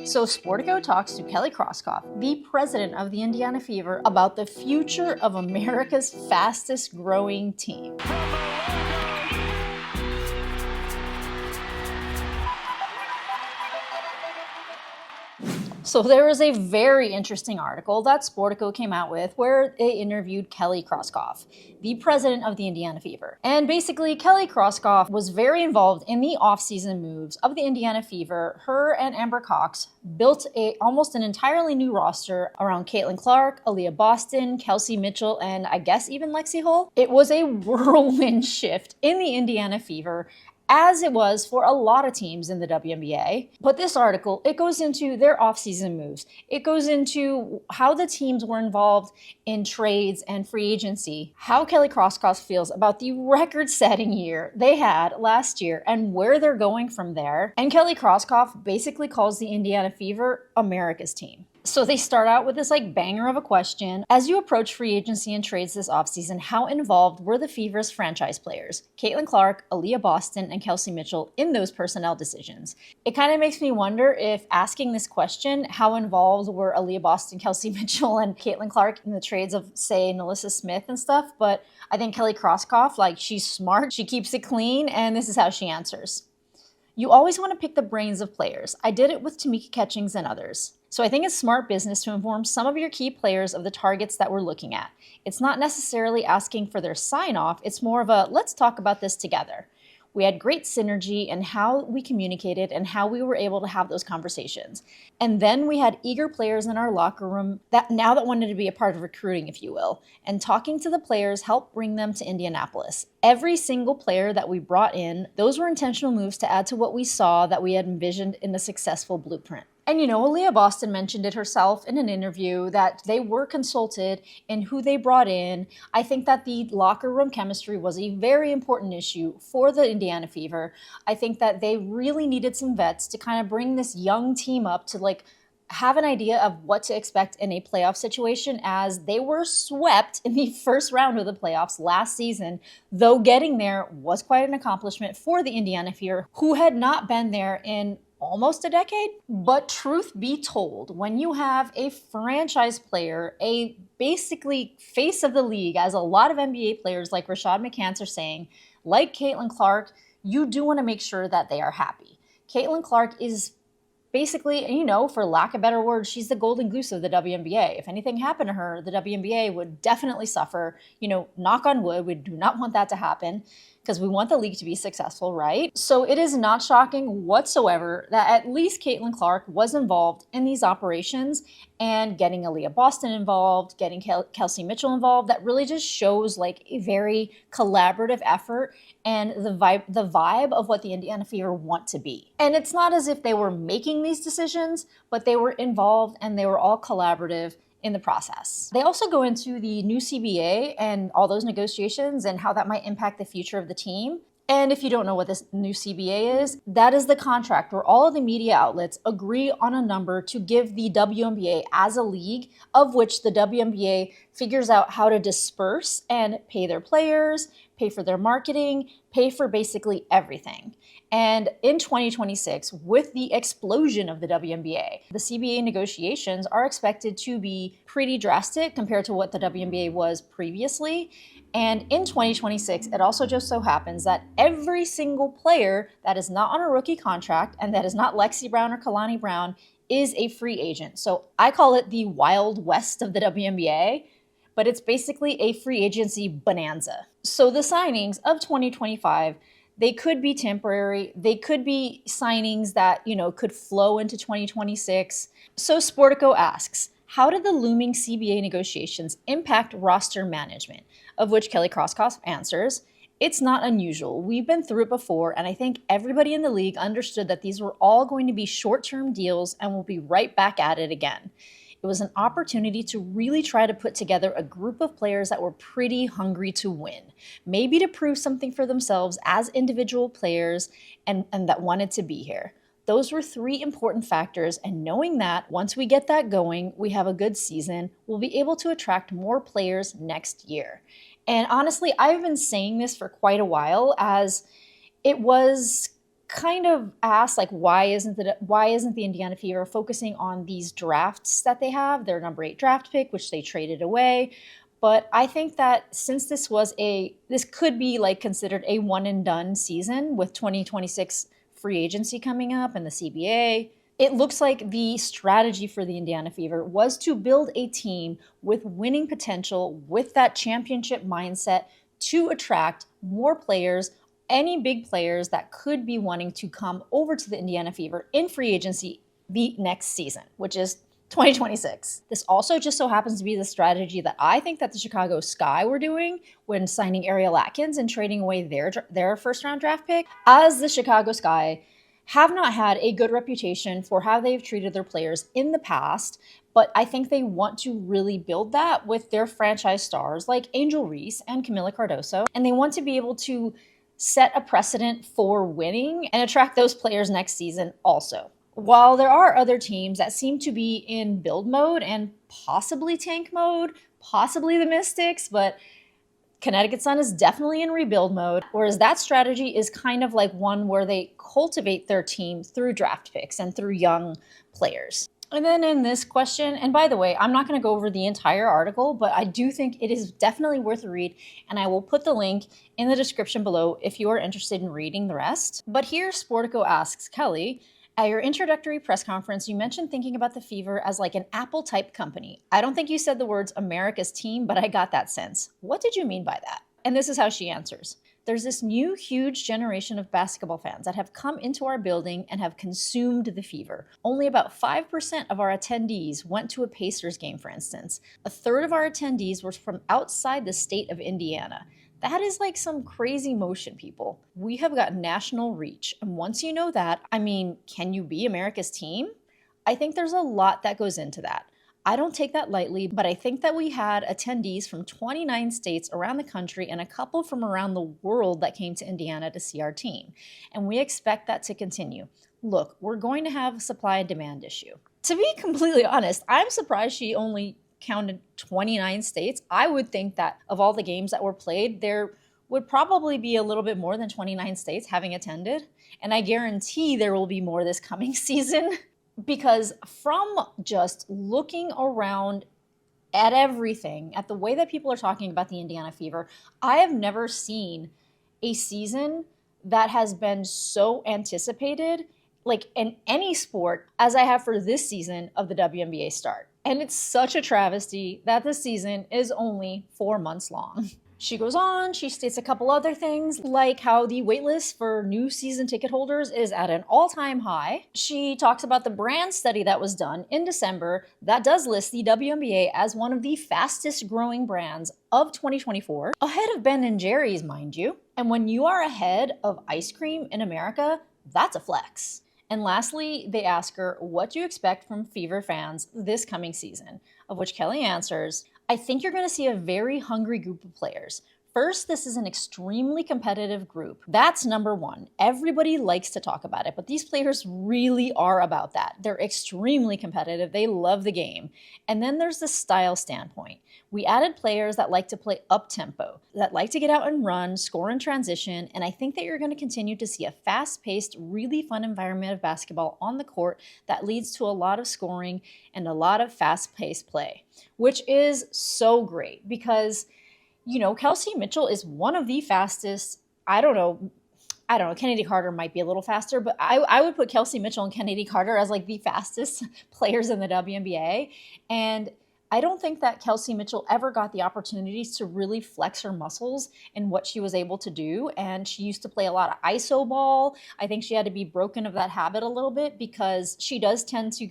So Sportico talks to Kelly Krauskopf, the president of the Indiana Fever, about the future of America's fastest growing team. So there was a very interesting article that Sportico came out with where they interviewed Kelly Krauskopf, the president of the Indiana Fever. And basically, Kelly Krauskopf was very involved in the offseason moves of the Indiana Fever. Her and Amber Cox built almost an entirely new roster around Caitlin Clark, Aliyah Boston, Kelsey Mitchell, and I guess even Lexi Hull. It was a whirlwind shift in the Indiana Fever, as it was for a lot of teams in the WNBA. But this article, it goes into their offseason moves. It goes into how the teams were involved in trades and free agency, how Kelly Krauskopf feels about the record-setting year they had last year and where they're going from there. And Kelly Krauskopf basically calls the Indiana Fever America's team. So they start out with this banger of a question. As you approach free agency and trades this offseason, how involved were the Fever's franchise players, Caitlin Clark, Aliyah Boston, and Kelsey Mitchell, in those personnel decisions? It kind of makes me wonder if asking this question, how involved were Aliyah Boston, Kelsey Mitchell, and Caitlin Clark in the trades of, say, Nalissa Smith and stuff, but I think Kelly Krauskopf, she's smart, she keeps it clean, and this is how she answers. You always want to pick the brains of players. I did it with Tamika Catchings and others. So I think it's smart business to inform some of your key players of the targets that we're looking at. It's not necessarily asking for their sign-off, it's more of a, let's talk about this together. We had great synergy in how we communicated and how we were able to have those conversations. And then we had eager players in our locker room that wanted to be a part of recruiting, if you will. And talking to the players helped bring them to Indianapolis. Every single player that we brought in, those were intentional moves to add to what we saw that we had envisioned in a successful blueprint. And Aliyah Boston mentioned it herself in an interview that they were consulted in who they brought in. I think that the locker room chemistry was a very important issue for the Indiana Fever. I think that they really needed some vets to kind of bring this young team up to have an idea of what to expect in a playoff situation, as they were swept in the first round of the playoffs last season, though getting there was quite an accomplishment for the Indiana Fever, who had not been there in almost a decade. But truth be told, when you have a franchise player, a basically face of the league, as a lot of NBA players like Rashad McCants are saying, like Caitlin Clark, you do want to make sure that they are happy. Caitlin Clark is basically, for lack of better words, she's the golden goose of the WNBA. If anything happened to her, the WNBA would definitely suffer. Knock on wood, we do not want that to happen, because we want the league to be successful, right? So it is not shocking whatsoever that at least Caitlin Clark was involved in these operations, and getting Aliyah Boston involved, getting Kelsey Mitchell involved, that really just shows a very collaborative effort and the vibe of what the Indiana Fever want to be. And it's not as if they were making these decisions, but they were involved and they were all collaborative in the process. They also go into the new CBA and all those negotiations and how that might impact the future of the team. And if you don't know what this new CBA is, that is the contract where all of the media outlets agree on a number to give the WNBA as a league, of which the WNBA figures out how to disperse and pay their players, pay for their marketing, pay for basically everything. And in 2026, with the explosion of the WNBA, the CBA negotiations are expected to be pretty drastic compared to what the WNBA was previously. And in 2026, it also just so happens that every single player that is not on a rookie contract and that is not Lexi Brown or Kalani Brown is a free agent. So I call it the Wild West of the WNBA, but it's basically a free agency bonanza. So the signings of 2025, they could be temporary. They could be signings that, could flow into 2026. So Sportico asks, how did the looming CBA negotiations impact roster management? Of which Kelly Krauskopf answers, it's not unusual. We've been through it before, and I think everybody in the league understood that these were all going to be short-term deals and we'll be right back at it again. It was an opportunity to really try to put together a group of players that were pretty hungry to win, maybe to prove something for themselves as individual players and that wanted to be here. Those were three important factors, and knowing that once we get that going, we have a good season, we'll be able to attract more players next year. And honestly, I've been saying this for quite a while, as it was kind of asked, like, why isn't the Indiana Fever focusing on these drafts that they have, their number 8 draft pick, which they traded away. But I think that since this could be like considered a one and done season with 2026 free agency coming up and the CBA, it looks like the strategy for the Indiana Fever was to build a team with winning potential, with that championship mindset, to attract more players, any big players that could be wanting to come over to the Indiana Fever in free agency the next season, which is 2026. This also just so happens to be the strategy that I think that the Chicago Sky were doing when signing Ariel Atkins and trading away their first-round draft pick, as the Chicago Sky have not had a good reputation for how they've treated their players in the past, but I think they want to really build that with their franchise stars like Angel Reese and Camila Cardoso, and they want to be able to set a precedent for winning and attract those players next season also. While there are other teams that seem to be in build mode and possibly tank mode, possibly the Mystics, but Connecticut Sun is definitely in rebuild mode, whereas that strategy is kind of like one where they cultivate their team through draft picks and through young players. And then in this question, and by the way, I'm not going to go over the entire article, but I do think it is definitely worth a read, and I will put the link in the description below if you are interested in reading the rest. But here Sportico asks Kelly, at your introductory press conference, you mentioned thinking about the Fever as like an Apple-type company. I don't think you said the words America's team, but I got that sense. What did you mean by that? And this is how she answers. There's this new huge generation of basketball fans that have come into our building and have consumed the Fever. Only about 5% of our attendees went to a Pacers game, for instance. A third of our attendees were from outside the state of Indiana. That is like some crazy motion, people. We have got national reach. And once you know that, I mean, can you be America's team? I think there's a lot that goes into that. I don't take that lightly, but I think that we had attendees from 29 states around the country and a couple from around the world that came to Indiana to see our team. And we expect that to continue. Look, we're going to have a supply and demand issue. To be completely honest, I'm surprised she only counted 29 states. I would think that of all the games that were played, there would probably be a little bit more than 29 states having attended. And I guarantee there will be more this coming season, because from just looking around at everything, at the way that people are talking about the Indiana Fever, I have never seen a season that has been so anticipated, like in any sport, as I have for this season of the WNBA start. And it's such a travesty that the season is only 4 months long. She goes on, she states a couple other things, like how the waitlist for new season ticket holders is at an all-time high. She talks about the brand study that was done in December that does list the WNBA as one of the fastest growing brands of 2024, ahead of Ben & Jerry's, mind you. And when you are ahead of ice cream in America, that's a flex. And lastly, they ask her, what do you expect from Fever fans this coming season? Of which Kelly answers, I think you're going to see a very hungry group of players. First, this is an extremely competitive group. That's number one. Everybody likes to talk about it, but these players really are about that. They're extremely competitive. They love the game. And then there's the style standpoint. We added players that like to play up-tempo, that like to get out and run, score in transition, and I think that you're going to continue to see a fast-paced, really fun environment of basketball on the court that leads to a lot of scoring and a lot of fast-paced play, which is so great because, you know, Kelsey Mitchell is one of the fastest. I don't know, Kennedy Carter might be a little faster, but I would put Kelsey Mitchell and Kennedy Carter as like the fastest players in the WNBA. And I don't think that Kelsey Mitchell ever got the opportunities to really flex her muscles in what she was able to do. And she used to play a lot of ISO ball. I think she had to be broken of that habit a little bit because she does tend to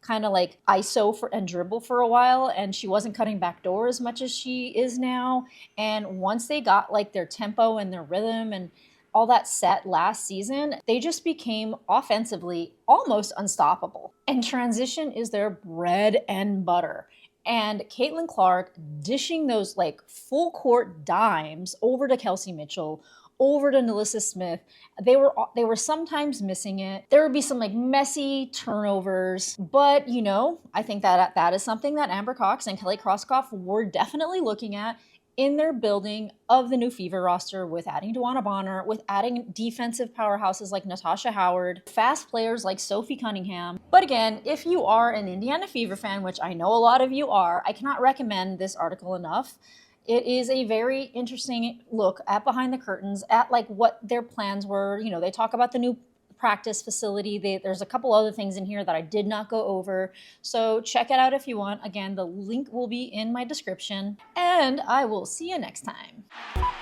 kind of like ISO and dribble for a while. And she wasn't cutting back door as much as she is now. And once they got like their tempo and their rhythm and all that set last season, they just became offensively almost unstoppable. And transition is their bread and butter. And Caitlin Clark dishing those like full court dimes over to Kelsey Mitchell, over to Nalissa Smith. They were sometimes missing it. There would be some like messy turnovers, but you know, I think that is something that Amber Cox and Kelly Krauskopf were definitely looking at in their building of the new Fever roster, with adding DeWanna Bonner, with adding defensive powerhouses like Natasha Howard, fast players like Sophie Cunningham. But again, if you are an Indiana Fever fan, which I know a lot of you are, I cannot recommend this article enough. It is a very interesting look at behind the curtains at like what their plans were. You know, they talk about the new practice facility. There's a couple other things in here that I did not go over. So check it out if you want. Again, the link will be in my description, and I will see you next time.